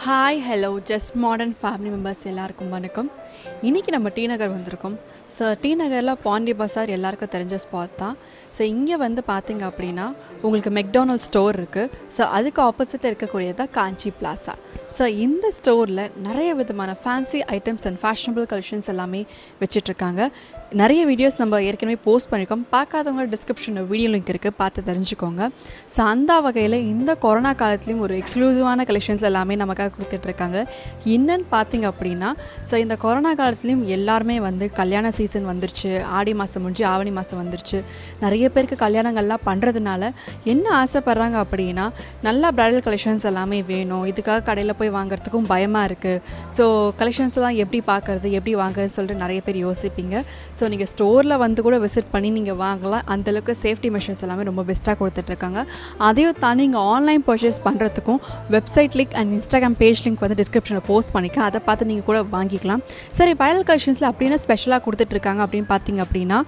Hi hello just modern family members எல்லாருக்கும் வணக்கம். இன்றைக்கி நம்ம டி நகர் வந்திருக்கோம். ஸோ டி நகரில் பாண்டி பசார் எல்லாருக்கும் தெரிஞ்ச ஸ்பாட் தான். ஸோ இங்கே வந்து பார்த்திங்க அப்படின்னா உங்களுக்கு மெக்டானல்ட் ஸ்டோர் இருக்குது. ஸோ அதுக்கு ஆப்போசிட்டில் இருக்கக்கூடியதான் காஞ்சி பிளாசா. ஸோ இந்த ஸ்டோரில் நிறைய விதமான fancy items and fashionable collections எல்லாமே வச்சிட்ருக்காங்க. நிறைய வீடியோஸ் நம்ம ஏற்கனவே போஸ்ட் பண்ணியிருக்கோம். பார்க்காதவங்க டிஸ்கிரிப்ஷனில் வீடியோ லிங்க் இருக்குது, பார்த்து தெரிஞ்சுக்கோங்க. ஸோ அந்த வகையில் இந்த கொரோனா காலத்துலேயும் ஒரு எக்ஸ்க்ளூசிவான கலெக்ஷன்ஸ் எல்லாமே நமக்காக கொடுத்துட்ருக்காங்க. என்னன்னு பார்த்திங்க அப்படின்னா, ஸோ இந்த கொரோனா காலத்துலேயும் எல்லாருமே வந்து கல்யாண சீசன் வந்துருச்சு. ஆடி மாதம் முடிஞ்சு ஆவணி மாதம் வந்துருச்சு. நிறைய பேருக்கு கல்யாணங்கள்லாம் பண்ணுறதுனால என்ன ஆசைப்பட்றாங்க அப்படின்னா, நல்லா பிரைடல் கலெக்ஷன்ஸ் எல்லாமே வேணும். இதுக்காக கடையில் போய் வாங்குறதுக்கும் பயமாக இருக்குது. ஸோ கலெக்ஷன்ஸ் எல்லாம் எப்படி பார்க்குறது, எப்படி வாங்குறதுன்னு சொல்லிட்டு நிறைய பேர் யோசிப்பீங்க. ஸோ நீங்கள் ஸ்டோரில் வந்து கூட விசிட் பண்ணி நீங்கள் வாங்கலாம். அந்தளவுக்கு சேஃப்டி மெஷர்ஸ் எல்லாமே ரொம்ப பெஸ்ட்டாக கொடுத்துட்ருக்காங்க. அதையும் தாண்டி நீங்கள் ஆன்லைன் பர்ச்சேஸ் பண்ணுறதுக்கும் website link and Instagram page link வந்து டிஸ்கிரிப்ஷனில் போஸ்ட் பண்ணிக்க, அதை பார்த்து நீங்கள் கூட வாங்கிக்கலாம். சரி, பிரைடல் கலெக்ஷன்ஸில் அப்படின்னு ஸ்பெஷலாக கொடுத்துட்ருக்காங்க அப்படின்னு பார்த்தீங்க அப்படின்னா,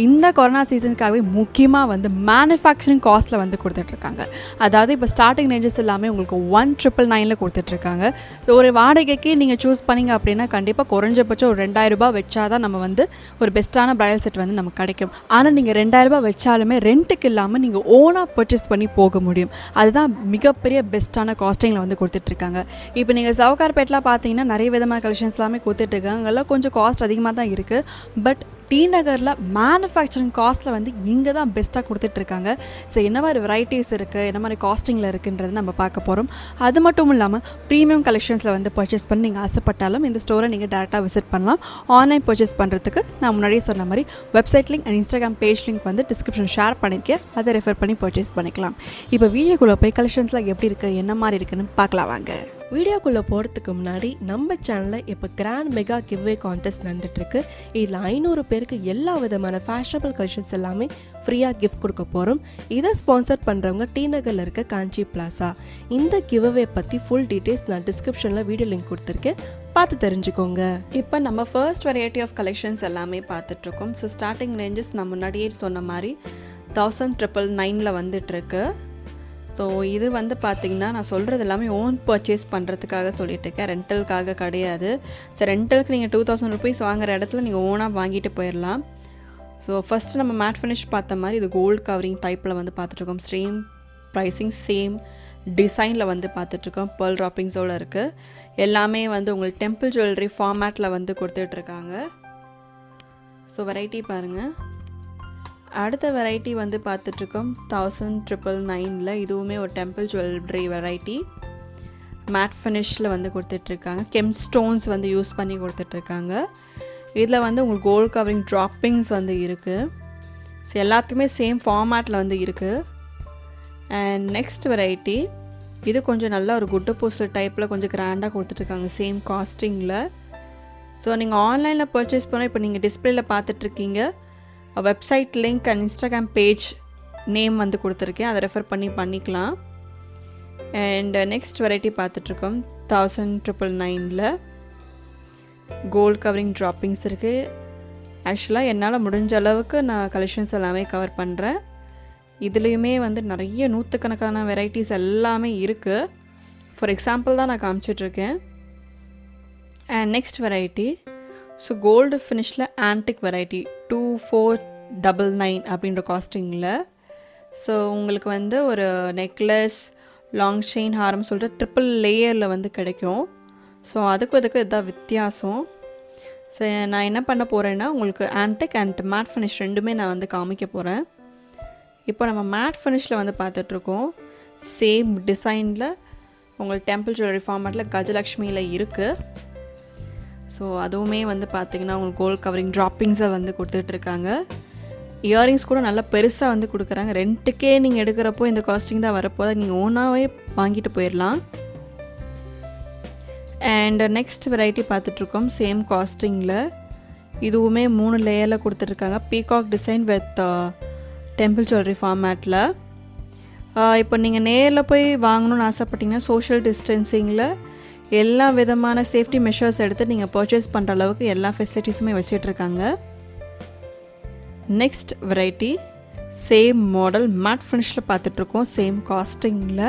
இந்த கொரோனா சீசனுக்காகவே முக்கியமாக வந்து மேனுஃபேக்சரிங் காஸ்ட்டில் வந்து கொடுத்துட்ருக்காங்க. அதாவது இப்போ ஸ்டார்டிங் ரேஞ்சஸ் எல்லாமே உங்களுக்கு 1999 கொடுத்துட்ருக்காங்க. ஸோ ஒரு வாடகைக்கு நீங்கள் சூஸ் பண்ணிங்க அப்படின்னா கண்டிப்பாக குறைஞ்சபட்சம் ஒரு 2000 ரூபாய் வச்சா தான் நம்ம வந்து ஒரு பெஸ்ட்டான பிரைடல் செட் வந்து நமக்கு கிடைக்கும். ஆனால் நீங்கள் 2000 ரூபாய் வச்சாலுமே ரெண்ட்டுக்கு இல்லாமல் நீங்கள் ஓனாக பர்ச்சேஸ் பண்ணி போக முடியும். அதுதான் மிகப்பெரிய பெஸ்ட்டான காஸ்டிங்கில் வந்து கொடுத்துட்ருக்காங்க. இப்போ நீங்கள் சவுகார்பேட்டில் பார்த்தீங்கன்னா நிறைய விதமான கலெக்ஷன்ஸ் எல்லாமே கொடுத்துட்ருக்காங்க. அங்கெல்லாம் கொஞ்சம் காஸ்ட் அதிகமாக தான் இருக்குது. பட் டி நகரில் மேனுஃபேக்சரிங் காஸ்ட்டில் வந்து இங்கே தான் பெஸ்ட்டாக கொடுத்துட்ருக்காங்க. ஸோ என்ன மாதிரி வெரைட்டிஸ் இருக்குது, என்ன மாதிரி காஸ்டிங்கில் இருக்குன்றது நம்ம பார்க்க போகிறோம். அது மட்டும் இல்லாமல் ப்ரீமியம் கலெக்ஷன்ஸில் வந்து பர்ச்சேஸ் பண்ணி நீங்கள் ஆசைப்பட்டாலும் இந்த ஸ்டோரை நீங்கள் டேரெக்டாக விசிட் பண்ணலாம். ஆன்லைன் பர்ச்சேஸ் பண்ணுறதுக்கு நான் முன்னாடியே சொன்ன மாதிரி website link and Instagram page link வந்து டிஸ்கிரிப்ஷன் ஷேர் பண்ணியிருக்கேன். அதை ரெஃபர் பண்ணி பர்ச்சேஸ் பண்ணிக்கலாம். இப்போ வீடியோக்குள்ளே போய் கலெக்ஷன்ஸ்லாம் எப்படி இருக்குது, என்ன மாதிரி இருக்குன்னு பார்க்கலாம் வாங்க. வீடியோக்குள்ளே போகிறதுக்கு முன்னாடி நம்ம சேனலில் இப்போ கிராண்ட் மெகா கிவ்வே கான்டெஸ்ட் நடந்துட்டுருக்கு. இதில் 500 பேருக்கு எல்லா விதமான ஃபேஷனபிள் கலெக்ஷன்ஸ் எல்லாமே ஃப்ரீயாக கிஃப்ட் கொடுக்க போகிறோம். இதை ஸ்பான்சர் பண்ணுறவங்க டி நகரில் இருக்க காஞ்சி பிளாசா. இந்த கிவ்வே பற்றி ஃபுல் டீட்டெயில்ஸ் நான் டிஸ்கிரிப்ஷனில் வீடியோ லிங்க் கொடுத்துருக்கேன், பார்த்து தெரிஞ்சுக்கோங்க. இப்போ நம்ம ஃபர்ஸ்ட் வெரைட்டி ஆஃப் கலெக்ஷன்ஸ் எல்லாமே பார்த்துட்ருக்கோம். ஸோ ஸ்டார்டிங் ரேஞ்சஸ் நான் முன்னாடியே சொன்ன மாதிரி 1999 வந்துட்டுருக்கு. ஸோ இது வந்து பார்த்திங்கன்னா நான் சொல்கிறது எல்லாமே ஓன் பர்ச்சேஸ் பண்ணுறதுக்காக சொல்லிட்டுருக்கேன், ரெண்டலுக்காக கிடையாது. ஸோ ரெண்டலுக்கு நீங்கள் 2000 ருபீஸ் வாங்குற இடத்துல நீங்கள் ஓனாக வாங்கிட்டு போயிடலாம். ஸோ ஃபஸ்ட்டு நம்ம மேட் ஃபினிஷ் பார்த்த மாதிரி இது கோல்டு கவரிங் டைப்பில் வந்து பார்த்துட்ருக்கோம். சேம் ப்ரைஸிங், சேம் டிசைனில் வந்து பார்த்துட்ருக்கோம். பேர்ல் ட்ராப்பிங்ஸோடு இருக்குது. எல்லாமே வந்து உங்களுக்கு டெம்பிள் ஜுவல்லரி ஃபார்மேட்டில் வந்து கொடுத்துட்ருக்காங்க. ஸோ வெரைட்டி பாருங்கள். அடுத்த வெரைட்டி வந்து பார்த்துட்ருக்கோம் 1999. இதுவுமே ஒரு டெம்பிள் ஜுவல்லரி வெரைட்டி. மேட் ஃபினிஷில் வந்து கொடுத்துட்ருக்காங்க. கெம் ஸ்டோன்ஸ் வந்து யூஸ் பண்ணி கொடுத்துட்ருக்காங்க. இதில் வந்து உங்களுக்கு கோல்டு கவரிங் ட்ராப்பிங்ஸ் வந்து இருக்குது. ஸோ எல்லாத்துக்குமே சேம் ஃபார்மேட்டில் வந்து இருக்குது. அண்ட் நெக்ஸ்ட் வெரைட்டி இது கொஞ்சம் நல்லா ஒரு குட்டு பூசல் டைப்பில் கொஞ்சம் கிராண்டாக கொடுத்துட்ருக்காங்க, சேம் காஸ்டிங்கில். ஸோ நீங்கள் ஆன்லைனில் பர்ச்சேஸ் பண்ணால் இப்போ நீங்கள் டிஸ்பிளேயில் பார்த்துட்ருக்கீங்க. Website link and Instagram page name வந்து கொடுத்துருக்கேன், அதை ரெஃபர் பண்ணி பண்ணிக்கலாம். அண்ட் நெக்ஸ்ட் வெரைட்டி பார்த்துட்ருக்கோம் 1999 கோல்டு கவரிங் ட்ராப்பிங்ஸ் இருக்குது. ஆக்சுவலாக என்னால் முடிஞ்ச அளவுக்கு நான் கலெக்ஷன்ஸ் எல்லாமே கவர் பண்ணுறேன். இதுலேயுமே வந்து நிறைய நூற்றுக்கணக்கான வெரைட்டிஸ் எல்லாமே இருக்குது. ஃபார் எக்ஸாம்பிள் தான் நான் காமிச்சிட்ருக்கேன். And next variety so gold ஃபினிஷில் ஆன்டிக் வெரைட்டி 2499 அப்படின்ற காஸ்டிங்கில். ஸோ உங்களுக்கு வந்து ஒரு நெக்லஸ், லாங் செயின், ஹாரம் சொல்லிட்டு ட்ரிப்பிள் லேயரில் வந்து கிடைக்கும். ஸோ அதுக்கும் இதுதான் வித்தியாசம். ஸோ நான் என்ன பண்ண போகிறேன்னா உங்களுக்கு ஆன்டிக் அண்ட் மேட் ஃபினிஷ் ரெண்டுமே நான் வந்து காமிக்க போகிறேன். இப்போ நம்ம மேட் ஃபினிஷில் வந்து பார்த்துட்ருக்கோம். சேம் டிசைனில் உங்களுக்கு டெம்பிள் ஜுவல்லரி ஃபார்மேட்டில் கஜலக்ஷ்மியில் இருக்குது. ஸோ அதுவுமே வந்து பார்த்திங்கன்னா உங்களுக்கு கோல்டு கவரிங் ட்ராப்பிங்ஸை வந்து கொடுத்துட்ருக்காங்க. இயரிங்ஸ் கூட நல்லா பெருசாக வந்து கொடுக்குறாங்க. ரெண்ட்டுக்கே நீங்கள் எடுக்கிறப்போ இந்த காஸ்டிங் தான் வரப்போது, நீங்கள் ஓனாகவே வாங்கிட்டு போயிடலாம். அண்ட் நெக்ஸ்ட் வெரைட்டி பார்த்துட்ருக்கோம் சேம் காஸ்டிங்கில். இதுவுமே 3 லேயரில் கொடுத்துட்ருக்காங்க. Peacock design with temple jewellery ஃபார்மேட்டில். இப்போ நீங்கள் நேரில் போய் வாங்கணுன்னு ஆசைப்பட்டீங்கன்னா சோஷியல் டிஸ்டன்சிங்கில் எல்லா விதமான சேஃப்டி மெஷர்ஸ் எடுத்து நீங்கள் பர்ச்சேஸ் பண்ணுற அளவுக்கு எல்லா ஃபெசிலிட்டிஸுமே வச்சிட்ருக்காங்க. Next variety same model matte ஃபினிஷில் பார்த்துட்ருக்கோம், சேம் காஸ்டிங்கில்.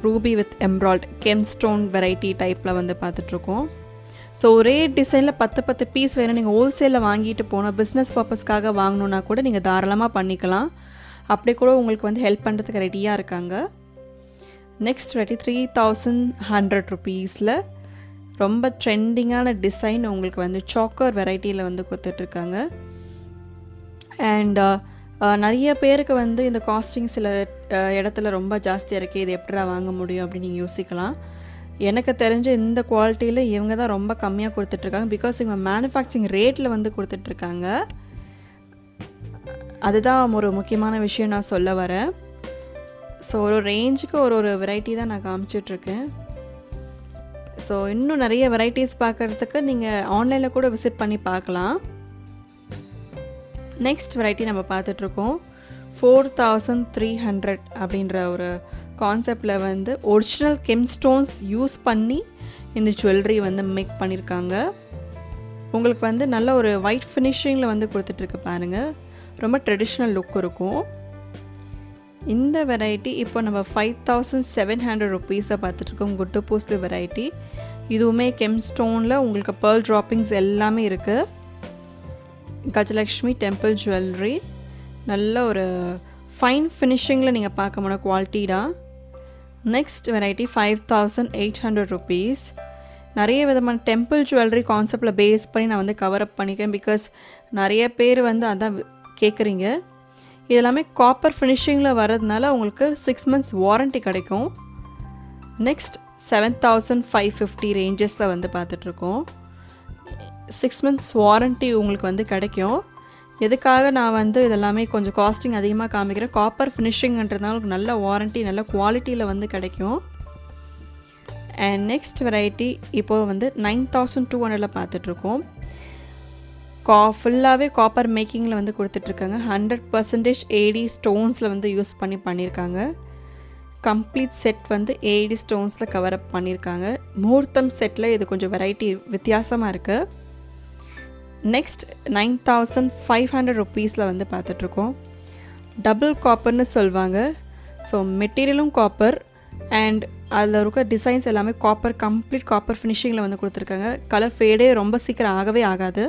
Ruby with emerald gemstone variety டைப்பில் வந்து பார்த்துட்ருக்கோம். ஸோ ஒரே டிசைனில் 10 பீஸ் வேணும், நீங்கள் ஹோல்சேலில் வாங்கிட்டு போனால் பிஸ்னஸ் பர்பஸ்க்காக வாங்கணுன்னா கூட நீங்கள் தாராளமாக பண்ணிக்கலாம். அப்படியே கூட உங்களுக்கு வந்து ஹெல்ப் பண்ணுறதுக்கு ரெடியாக இருக்காங்க. நெக்ஸ்ட் வெரைட்டி 3100 rupeesல ரொம்ப ட்ரெண்டிங்கான டிசைன் உங்களுக்கு வந்து சாக்கர் வெரைட்டியில் வந்து கொடுத்துட்ருக்காங்க. அண்ட் நிறைய பேருக்கு வந்து இந்த காஸ்டிங் சில இடத்துல ரொம்ப ஜாஸ்தியாக இருக்குது, இது எப்படா வாங்க முடியும் அப்படின்னு நீங்கள் யோசிக்கலாம். எனக்கு தெரிஞ்ச இந்த குவாலிட்டியில் இவங்க தான் ரொம்ப கம்மியாக கொடுத்துட்ருக்காங்க. பிகாஸ் இவங்க மேனுஃபேக்சரிங் ரேட்டில் வந்து கொடுத்துட்ருக்காங்க. அதுதான் ஒரு முக்கியமான விஷயம் நான் சொல்ல வரேன். ஸோ ஒரு ரேஞ்சுக்கு ஒரு வெரைட்டி தான் நான் காமிச்சிட்ருக்கேன். ஸோ இன்னும் நிறைய வெரைட்டிஸ் பார்க்குறதுக்கு நீங்கள் ஆன்லைனில் கூட விசிட் பண்ணி பார்க்கலாம். நெக்ஸ்ட் வெரைட்டி நம்ம பார்த்துட்ருக்கோம் 4300 அப்படின்ற ஒரு கான்செப்டில் வந்து ஒரிஜினல் கெம்ஸ்டோன்ஸ் யூஸ் பண்ணி இந்த ஜுவல்லரி வந்து மேக் பண்ணியிருக்காங்க. உங்களுக்கு வந்து நல்ல ஒரு ஒயிட் ஃபினிஷிங்கில் வந்து கொடுத்துட்ருக்கு பாருங்கள், ரொம்ப ட்ரெடிஷ்னல் லுக் இருக்கும். இந்த வெரைட்டி இப்போ நம்ம 5700 rupeesஸை பார்த்துட்ருக்கோம். குட்டு போஸ்ட் வெரைட்டி, இதுவுமே கெம்ஸ்டோனில் உங்களுக்கு பேர்ல் ட்ராப்பிங்ஸ் எல்லாமே இருக்குது. கஜலக்ஷ்மி டெம்பிள் ஜுவல்லரி, நல்ல ஒரு ஃபைன் ஃபினிஷிங்கில் நீங்கள் பார்க்க முடியும், குவாலிட்டி தான். Next variety 5800 rupees. நிறைய விதமான டெம்பிள் ஜுவல்லரி கான்செப்டில் பேஸ் பண்ணி நான் வந்து கவர் அப் பண்ணிக்கேன். பிகாஸ் நிறைய பேர் வந்து அதான் கேட்குறீங்க. இது எல்லாமே காப்பர் ஃபினிஷிங்கில் வர்றதுனால உங்களுக்கு 6 months வாரண்ட்டி கிடைக்கும். நெக்ஸ்ட் 7550 ரேஞ்சஸில் வந்து பார்த்துட்ருக்கோம். 6 months வாரண்ட்டி உங்களுக்கு வந்து கிடைக்கும். எதுக்காக நான் வந்து இதெல்லாமே கொஞ்சம் காஸ்டிங் அதிகமாக காமிக்கிறேன், காப்பர் ஃபினிஷிங்ன்றதுனால உங்களுக்கு நல்ல வாரண்ட்டி நல்ல குவாலிட்டியில் வந்து கிடைக்கும். அண்ட் நெக்ஸ்ட் வெரைட்டி இப்போது வந்து 9200 பார்த்துட்ருக்கோம். ஃபுல்லாகவே காப்பர் மேக்கிங்கில் வந்து கொடுத்துட்ருக்காங்க. 100% ஏடி ஸ்டோன்ஸில் வந்து யூஸ் பண்ணியிருக்காங்க. கம்ப்ளீட் செட் வந்து ஏடி ஸ்டோன்ஸில் கவர் அப் பண்ணியிருக்காங்க. முகூர்த்தம் செட்டில் இது கொஞ்சம் வெரைட்டி வித்தியாசமாக இருக்குது. நெக்ஸ்ட் 9500 rupeesல வந்து பார்த்துட்ருக்கோம். டபுள் காப்பர்னு சொல்லுவாங்க. ஸோ மெட்டீரியலும் காப்பர் அண்ட் அதில் இருக்க டிசைன்ஸ் எல்லாமே காப்பர், கம்ப்ளீட் காப்பர் ஃபினிஷிங்கில் வந்து கொடுத்துருக்காங்க. கலர் ஃபேடே ரொம்ப சீக்கிரம் ஆகவே ஆகாது.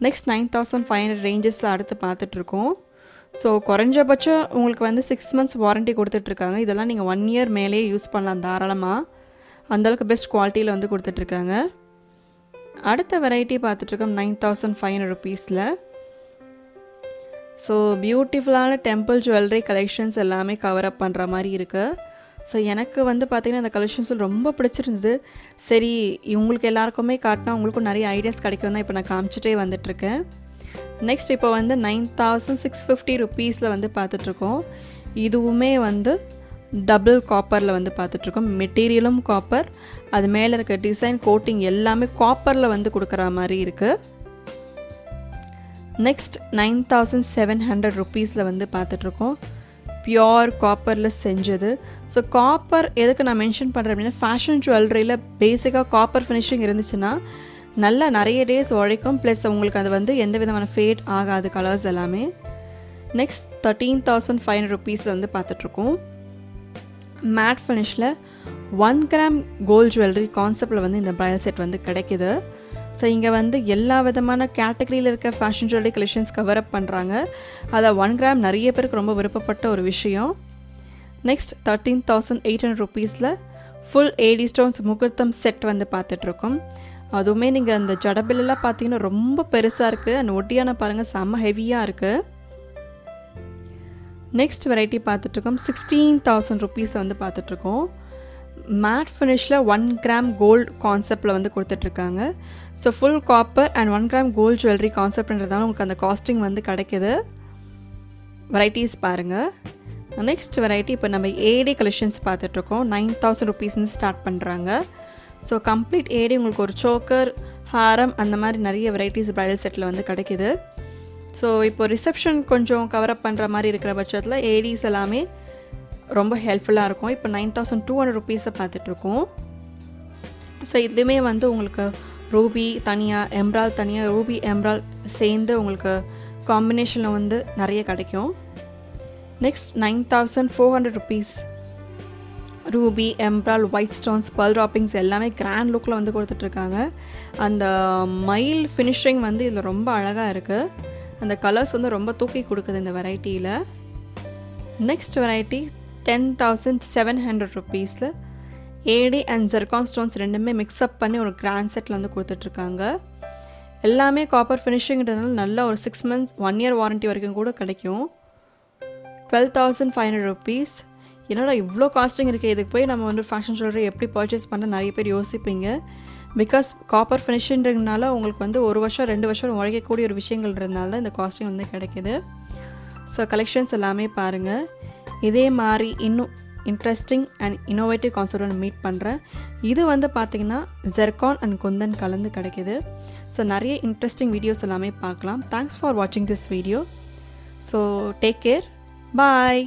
நெக்ஸ்ட் 9500 ரேஞ்சஸில் அடுத்து பார்த்துட்ருக்கோம். ஸோ குறைஞ்சபட்சம் உங்களுக்கு வந்து 6 months வாரண்ட்டி கொடுத்துட்ருக்காங்க. இதெல்லாம் நீங்கள் 1 year மேலேயே யூஸ் பண்ணலாம் தாராளமாக, அந்தளவுக்கு பெஸ்ட் குவாலிட்டியில் வந்து கொடுத்துட்ருக்காங்க. அடுத்த வெரைட்டி பார்த்துட்ருக்கோம் 9500 rupeesல. ஸோ பியூட்டிஃபுல்லான டெம்பிள் ஜுவல்லரி கலெக்ஷன்ஸ் எல்லாமே கவர் அப் பண்ணுற மாதிரி இருக்குது. ஸோ எனக்கு வந்து பார்த்திங்கன்னா இந்த கலெக்ஷன்ஸ் ரொம்ப பிடிச்சிருந்தது. சரி இவங்களுக்கு எல்லாருக்குமே காட்டினா உங்களுக்கும் நிறைய ஐடியாஸ் கிடைக்கும் தான் இப்போ நான் காமிச்சிட்டே வந்துட்டுருக்கேன். நெக்ஸ்ட் இப்போ வந்து 9650 rupeesல வந்து பார்த்துட்ருக்கோம். இதுவுமே வந்து டபுள் காப்பரில் வந்து பார்த்துட்ருக்கோம். மெட்டீரியலும் காப்பர், அது மேலே இருக்க டிசைன் கோட்டிங் எல்லாமே காப்பரில் வந்து கொடுக்குற மாதிரி இருக்குது. நெக்ஸ்ட் 9700 rupeesல வந்து பார்த்துட்ருக்கோம். பியோர் காப்பரில் செஞ்சது. ஸோ காப்பர் எதுக்கு நான் மென்ஷன் பண்ணுறேன் அப்படின்னா, ஃபேஷன் ஜுவல்லரியில் பேசிக்காக காப்பர் ஃபினிஷிங் இருந்துச்சுன்னா நல்லா நிறைய டேஸ் உழைக்கும். ப்ளஸ் உங்களுக்கு அது வந்து எந்த விதமான ஃபேட் ஆகாது கலர்ஸ் எல்லாமே. நெக்ஸ்ட் 13500 rupeesல வந்து பார்த்துட்ருக்கோம். மேட் ஃபினிஷில் 1 gram கோல்ட் ஜுவல்லரி கான்செப்டில் வந்து இந்த பிரைடல் செட் வந்து கிடைக்கிது. ஸோ இங்கே வந்து எல்லா விதமான கேட்டகரியில் இருக்க fashion jewellery collections cover up பண்ணுறாங்க. அதை 1 gram நிறைய பேருக்கு ரொம்ப விருப்பப்பட்ட ஒரு விஷயம். நெக்ஸ்ட் 13800 rupeesல ஃபுல் ஏடி ஸ்டோன்ஸ் முகூர்த்தம் செட் வந்து பார்த்துட்ருக்கோம். அதுவுமே நீங்கள் அந்த ஜடபில்லாம் பார்த்தீங்கன்னா ரொம்ப பெருசாக இருக்குது. அந்த ஒட்டியான பாருங்கள் செம்ம ஹெவியாக இருக்குது. நெக்ஸ்ட் வெரைட்டி பார்த்துட்ருக்கோம் 16000 rupees வந்து பார்த்துட்ருக்கோம். மேட் ஃபினிஷில் 1 gram கோல்டு கான்செப்டில் வந்து கொடுத்துட்ருக்காங்க. So full copper and 1 gram gold jewellery கான்செப்ட்ன்றதால உங்களுக்கு அந்த காஸ்டிங் வந்து கிடைக்கிது. வெரைட்டிஸ் பாருங்கள். நெக்ஸ்ட் வெரைட்டி இப்போ நம்ம ஏடி கலெக்ஷன்ஸ் பார்த்துட்ருக்கோம். 9000 rupees ஸ்டார்ட் பண்ணுறாங்க. ஸோ கம்ப்ளீட் ஏடி உங்களுக்கு ஒரு சோக்கர், ஹாரம் அந்த மாதிரி நிறைய வெரைட்டிஸ் பிரைடல் செட்டில் வந்து கிடைக்கிது. ஸோ இப்போ ரிசப்ஷன் கொஞ்சம் கவரப் பண்ணுற மாதிரி இருக்கிற பட்சத்தில் ஏடிஸ் எல்லாமே ரொம்ப ஹெல்ப்ஃபுல்லாக இருக்கும். இப்போ 9200 rupeesஸை பார்த்துட்ருக்கோம். ஸோ இதுலேயுமே வந்து உங்களுக்கு ரூபி தனியாக, எம்ப்ரால் தனியாக, ரூபி எம்ப்ரால் சேர்ந்து உங்களுக்கு காம்பினேஷனில் வந்து நிறைய கிடைக்கும். நெக்ஸ்ட் 9400 rupees ரூபி, எம்ப்ரால், ஒயிட் ஸ்டோன்ஸ், pearl ட்ராப்பிங்ஸ் எல்லாமே கிராண்ட் லுக்கில் வந்து கொடுத்துட்ருக்காங்க. அந்த மயில் ஃபினிஷிங் வந்து இதில் ரொம்ப அழகாக இருக்குது. அந்த கலர்ஸ் வந்து ரொம்ப தூக்கி கொடுக்குது இந்த வெரைட்டியில். நெக்ஸ்ட் வெரைட்டி 10,700 ருபீஸில் ஏடி அண்ட் ஜெர்கான் ஸ்டோன்ஸ் ரெண்டுமே மிக்ஸ்அப் பண்ணி ஒரு கிராண்ட் செட்டில் வந்து கொடுத்துட்ருக்காங்க. எல்லாமே காப்பர் ஃபினிஷிங்கிறதுனால நல்ல ஒரு 6 months 1 year வாரண்ட்டி வரைக்கும் கூட கிடைக்கும். 12,500 ருபீஸ். என்னடா இவ்வளோ காஸ்டிங் இருக்குது, இதுக்கு போய் நம்ம வந்து ஃபேஷன் ஜுவல்லரி எப்படி பர்ச்சேஸ் பண்ண நிறைய பேர் யோசிப்பீங்க. பிகாஸ் காப்பர் ஃபினிஷிங்கிறதுனால உங்களுக்கு வந்து 1 வருஷம் 2 வருஷம் உழைக்கக்கூடிய ஒரு விஷயங்கள்ன்றதுனால தான் இந்த காஸ்டிங் வந்து கிடைக்கிது. ஸோ கலெக்ஷன்ஸ் எல்லாமே பாருங்கள். இதே மாதிரி இன்னும் இன்ட்ரெஸ்டிங் அண்ட் இன்னோவேட்டிவ் கான்செப்ட் நான் மீட் பண்ணுறேன். இது வந்து பார்த்திங்கன்னா ஜெர்கான் அண்ட் குந்தன் கலந்து கிடைக்கிது. ஸோ நிறைய இன்ட்ரெஸ்டிங் வீடியோஸ் எல்லாமே பார்க்கலாம். தேங்க்ஸ் ஃபார் வாட்சிங் this video. So take care. Bye.